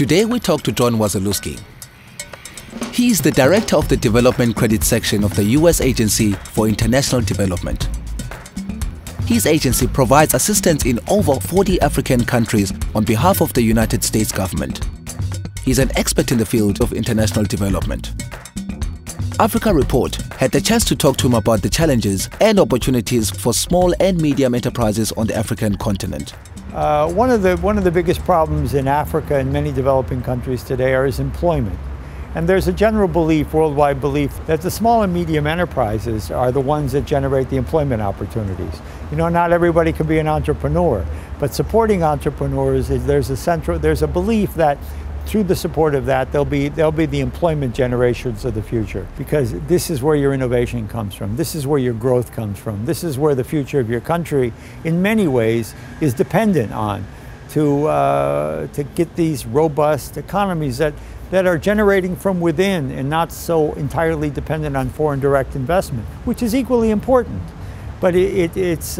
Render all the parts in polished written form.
Today we talk to John Wasilewski. He is the director of the Development Credit Section of the U.S. Agency for International Development. His agency provides assistance in over 40 African countries on behalf of the United States government. He's an expert in the field of international development. Africa Report had the chance to talk to him about the challenges and opportunities for small and medium enterprises on the African continent. One of the biggest problems in Africa and many developing countries today is employment. And there's a general belief, worldwide belief, that the small and medium enterprises are the ones that generate the employment opportunities. You know, not everybody can be an entrepreneur, but supporting entrepreneurs, there's a belief that through the support of that, they'll be the employment generations of the future, because this is where your innovation comes from. This is where your growth comes from. This is where the future of your country, in many ways, is dependent on to get these robust economies that are generating from within and not so entirely dependent on foreign direct investment, which is equally important. But it's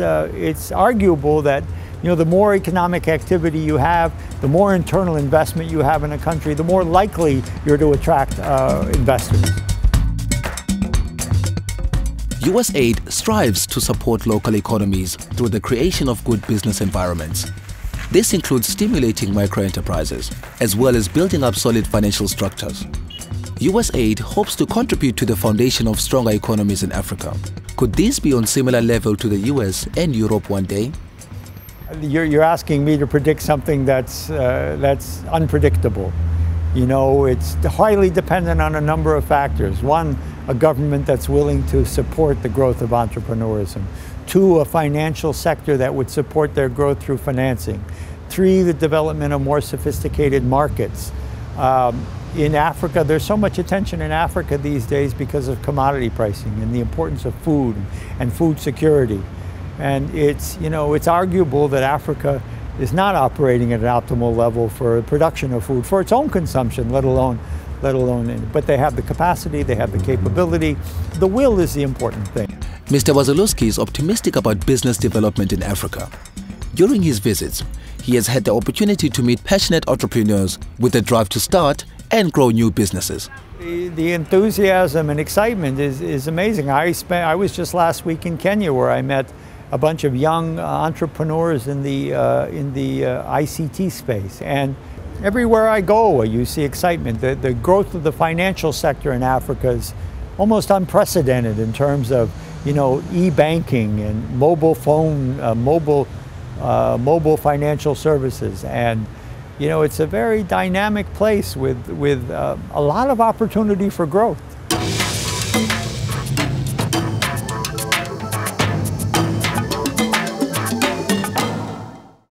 arguable that, you know, the more economic activity you have, the more internal investment you have in a country, the more likely you're to attract investors. US aid strives to support local economies through the creation of good business environments. This includes stimulating micro-enterprises, as well as building up solid financial structures. US aid hopes to contribute to the foundation of stronger economies in Africa. Could these be on similar level to the US and Europe one day? You're asking me to predict something that's unpredictable. You know, it's highly dependent on a number of factors. One, a government that's willing to support the growth of entrepreneurism. Two, a financial sector that would support their growth through financing. Three, the development of more sophisticated markets. In Africa, there's so much attention in Africa these days because of commodity pricing and the importance of food and food security. And it's arguable that Africa is not operating at an optimal level for production of food for its own consumption, let alone, but they have the capacity, they have the capability. The will is the important thing. Mr. Wasilewski is optimistic about business development in Africa. During his visits, he has had the opportunity to meet passionate entrepreneurs with a drive to start and grow new businesses. The enthusiasm and excitement is amazing. I was just last week in Kenya, where I met a bunch of young entrepreneurs in the ICT space, and everywhere I go, you see excitement. The growth of the financial sector in Africa is almost unprecedented in terms of, you know, e-banking and mobile phone, mobile financial services, and you know, it's a very dynamic place with a lot of opportunity for growth.